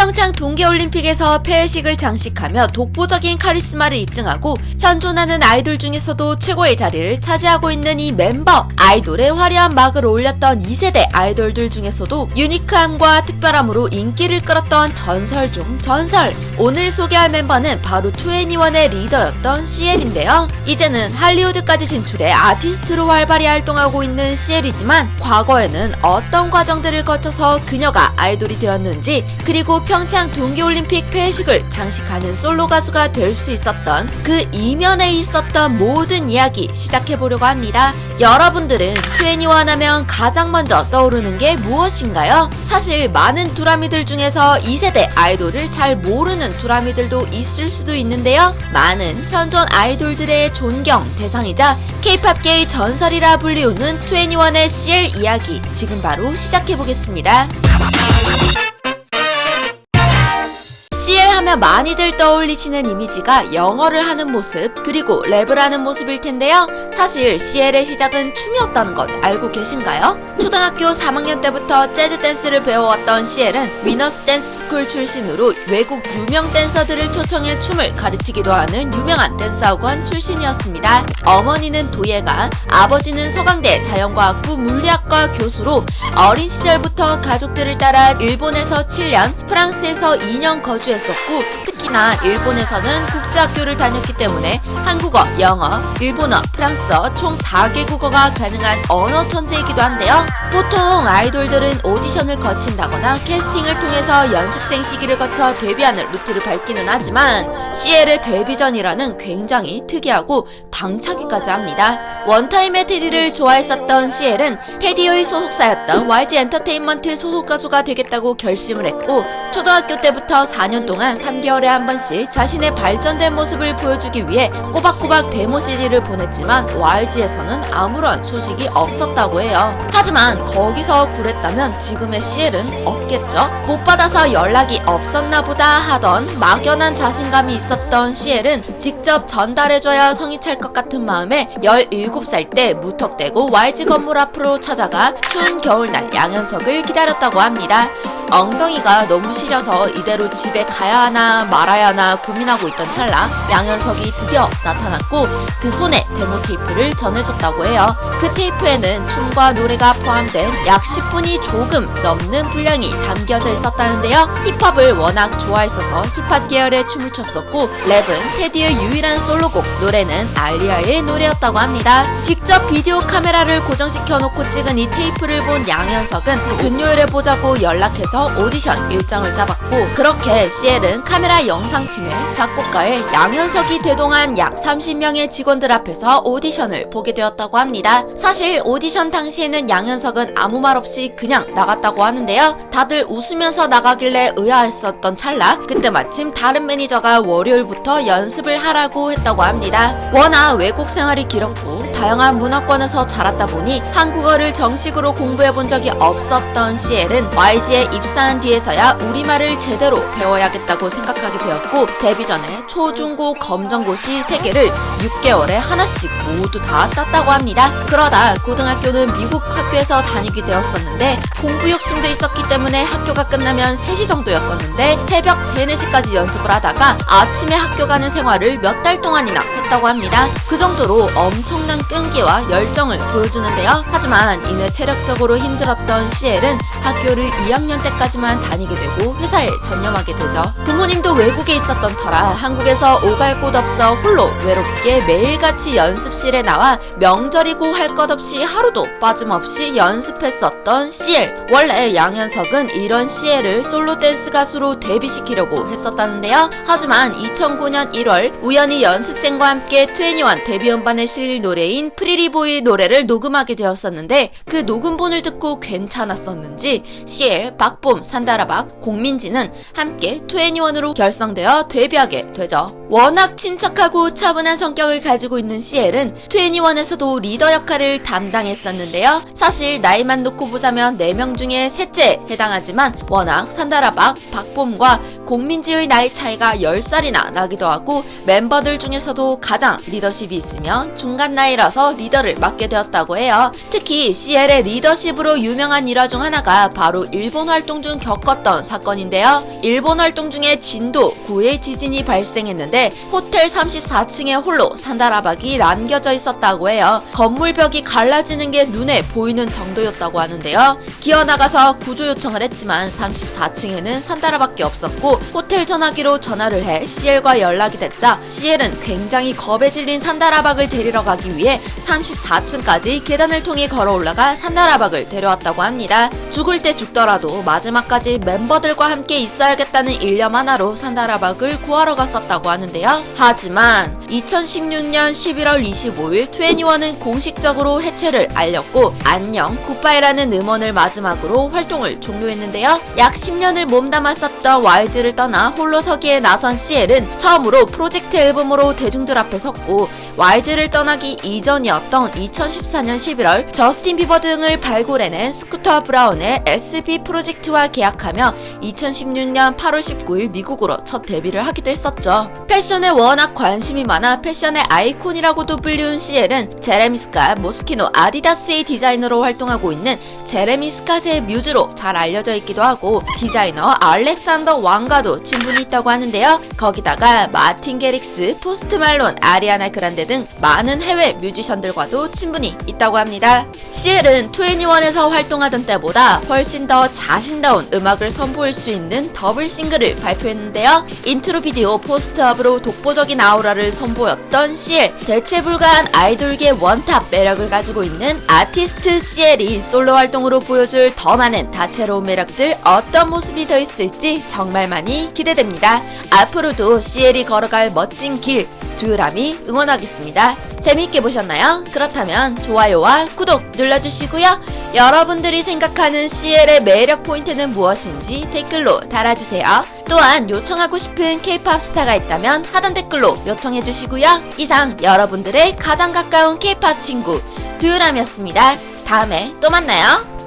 평창 동계올림픽에서 폐회식을 장식하며 독보적인 카리스마를 입증하고 현존하는 아이돌 중에서도 최고의 자리를 차지하고 있는 이 멤버. 아이돌의 화려한 막을 올렸던 2세대 아이돌들 중에서도 유니크함과 특별함으로 인기를 끌었던 전설 중 전설. 오늘 소개할 멤버는 바로 2NE1의 리더였던 CL인데요. 이제는 할리우드까지 진출해 아티스트로 활발히 활동하고 있는 CL이지만 과거에는 어떤 과정들을 거쳐서 그녀가 아이돌이 되었는지, 그리고 평창 동계올림픽 폐회식을 장식하는 솔로 가수가 될 수 있었던 그 이면에 있었던 모든 이야기 시작해보려고 합니다. 여러분들은 2NE1 하면 가장 먼저 떠오르는 게 무엇인가요? 사실 많은 두라미들 중에서 2세대 아이돌을 잘 모르는 두라미들도 있을 수도 있는데요. 많은 현존 아이돌들의 존경 대상이자 K-팝계의 전설이라 불리우는 2NE1의 CL 이야기 지금 바로 시작해보겠습니다. CL 하면 많이들 떠올리시는 이미지가 영어를 하는 모습, 그리고 랩을 하는 모습일 텐데요. 사실 CL의 시작은 춤이었다는 것 알고 계신가요? 초등학교 3학년 때부터 재즈 댄스를 배워왔던 CL은 위너스 댄스 스쿨 출신으로 외국 유명 댄서들을 초청해 춤을 가르치기도 하는 유명한 댄스학원 출신이었습니다. 어머니는 도예가, 아버지는 서강대 자연과학부 물리학과 교수로 어린 시절부터 가족들을 따라 일본에서 7년, 프랑스에서 2년 거주했었고, 특히나 일본에서는 국제학교를 다녔기 때문에 한국어, 영어, 일본어, 프랑스어 총 4개국어가 가능한 언어 천재이기도 한데요. 보통 아이돌들은 오디션을 거친다거나 캐스팅을 통해서 연습생 시기를 거쳐 데뷔하는 루트를 밟기는 하지만 CL의 데뷔 전이라는 굉장히 특이하고 당차기까지 합니다. 원타임의 테디를 좋아했었던 CL은 테디의 소속사였던 YG 엔터테인먼트 소속 가수가 되겠다고 결심을 했고, 초등학교 때부터 4년 동안 3개월에 한 번씩 자신의 발전된 모습을 보여주기 위해 꼬박꼬박 데모 CD를 보냈지만 YG에서는 아무런 소식이 없었다고 해요. 하지만 거기서 굴했다면 지금의 CL은 없겠죠? 못 받아서 연락이 없었나 보다 하던 막연한 자신감이 있었던 CL은 직접 전달해줘야 성이 찰 것 같은 마음에 17살 때 무턱대고 YG 건물 앞으로 찾아가 추운 겨울날 양현석을 기다렸다고 합니다. 엉덩이가 너무 시려서 이대로 집에 가야 하나 말아야 하나 고민하고 있던 찰나 양현석이 드디어 나타났고 그 손에 데모 테이프를 전해줬다고 해요. 그 테이프에는 춤과 노래가 포함된 약 10분이 조금 넘는 분량이 담겨져 있었다는데요. 힙합을 워낙 좋아했어서 힙합 계열의 춤을 췄었고, 랩은 테디의 유일한 솔로곡, 노래는 알리아의 노래였다고 합니다. 직접 비디오 카메라를 고정시켜놓고 찍은 이 테이프를 본 양현석은 금요일에 보자고 연락해서 오디션 일정을 잡았고, 그렇게 CL은 카메라 영상팀의 작곡가에 양현석이 대동한 약 30명의 직원들 앞에서 오디션을 보게 되었다고 합니다. 사실 오디션 당시에는 양현석은 아무 말 없이 그냥 나갔다고 하는데요. 다들 웃으면서 나가길래 의아했었던 찰나 그때 마침 다른 매니저가 월요일부터 연습을 하라고 했다고 합니다. 워낙 외국 생활이 길었고 다양한 문화권에서 자랐다 보니 한국어를 정식으로 공부해본 적이 없었던 CL은 YG에 입사한 뒤에서야 우리말을 제대로 배워야겠다고 생각하게 되었고, 데뷔 전에 초, 중, 고 검정고시 3개를 6개월에 하나씩 모두 다 땄다고 합니다. 그러다 고등학교는 미국 학교에서 다니게 되었었는데 공부 욕심도 있었기 때문에 학교가 끝나면 3시 정도였었는데 새벽 3, 4시까지 연습을 하다가 아침에 학교 가는 생활을 몇 달 동안이나 했다고 합니다. 그 정도로 엄청난 끈기와 열정을 보여주는데요. 하지만 이내 체력적으로 힘들었던 CL은 학교를 2학년 때까지만 다니게 되고 회사에 전념하게 되죠. 부모님도 외국에 있었던 터라 한국에서 오갈 곳 없어 홀로 외롭게 매일같이 연습실에 나와 명절이고 할 것 없이 하루도 빠짐없이 연습했었던 CL. 원래 양현석은 이런 CL을 솔로 댄스 가수로 데뷔시키려고 했었다는데요. 하지만 2009년 1월 우연히 연습생과 함께 2NE1 데뷔 음반에 실릴 노래인 프리리보이의 노래를 녹음하게 되었었는데, 그 녹음본을 듣고 괜찮았었는지 CL, 박봄, 산다라박, 공민지는 함께 2NE1으로 결성되어 데뷔하게 되죠. 워낙 친척하고 차분한 성격을 가지고 있는 CL은 2NE1에서도 리더 역할을 담당했었는데요. 사실 나이만 놓고 보자면 4명 중에 셋째에 해당하지만 워낙 산다라박, 박봄과 공민지의 나이 차이가 10살이나 나기도 하고 멤버들 중에서도 가장 리더십이 있으며 중간 나이라서 리더를 맡게 되었다고 해요. 특히 CL의 리더십으로 유명한 일화 중 하나가 바로 일본 활동 중 겪었던 사건인데요. 일본 활동 중에 진도 9의 지진이 발생했는데 호텔 34층에 홀로 산다라박이 남겨져 있었다고 해요. 건물 벽이 갈라지는 게 눈에 보이는 정도였다고 하는데요. 기어나가서 구조 요청을 했지만 34층에는 산다라밖에 없었고 호텔 전화기로 전화를 해 CL과 연락이 됐자 CL은 굉장히 겁에 질린 산다라박을 데리러 가기 위해 34층까지 계단을 통해 걸어 올라가 산다라박을 데려왔다고 합니다. 죽을 때 죽더라도 마지막까지 멤버들과 함께 있어야겠다는 일념 하나로 산다라박을 구하러 갔었다고 하는데요. 하지만 2016년 11월 25일 2NE1은 공식적으로 해체를 알렸고 안녕 굿바이라는 음원을 마지막으로 활동을 종료했는데요. 약 10년을 몸담았었던 YG를 떠나 홀로 서기에 나선 CL은 처음으로 프로젝트 앨범으로 대중들 앞에 섰고 YG를 떠나기 이전이었던 2014년 11월 저스틴 비버 등을 발굴해낸 스쿠터 브라운의 SB 프로젝트와 계약하며 2016년 8월 19일 미국으로 첫 데뷔를 하기도 했었죠. 패션에 워낙 관심이 많아 패션의 아이콘이라고도 불리운 CL은 제레미 스캇, 모스키노, 아디다스의 디자이너로 활동하고 있는 제레미 스캇의 뮤즈로 잘 알려져 있기도 하고 디자이너 알렉산더 왕과도 친분이 있다고 하는데요. 거기다가 마틴 게릭스, 포스트 말론, 아리아나 그란데 등 많은 해외 뮤지션들과도 친분이 있다고 합니다. CL은 2NE1에서 활동하던 때보다 훨씬 더 자신다운 음악을 선보일 수 있는 더블 싱글을 발표했는데요. 인트로 비디오 포스트업으로 독보적인 아우라를 선보였던 CL, 대체 불가한 아이돌계 원탑 매력을 가지고 있는 아티스트 CL이 솔로 활동으로 보여줄 더 많은 다채로운 매력들 어떤 모습이 더 있을지 정말 많이 기대됩니다. 앞으로도 CL이 걸어갈 멋진 길 듀라미 응원하겠습니다. 재미있게 보셨나요? 그렇다면 좋아요와 구독 눌러주시고요. 여러분들이 생각하는 CL의 매력 포인트는 무엇인지 댓글로 달아주세요. 또한 요청하고 싶은 K-POP 스타가 있다면 하단 댓글로 요청해주시고요. 이상 여러분들의 가장 가까운 K-POP 친구 듀라미였습니다. 다음에 또 만나요.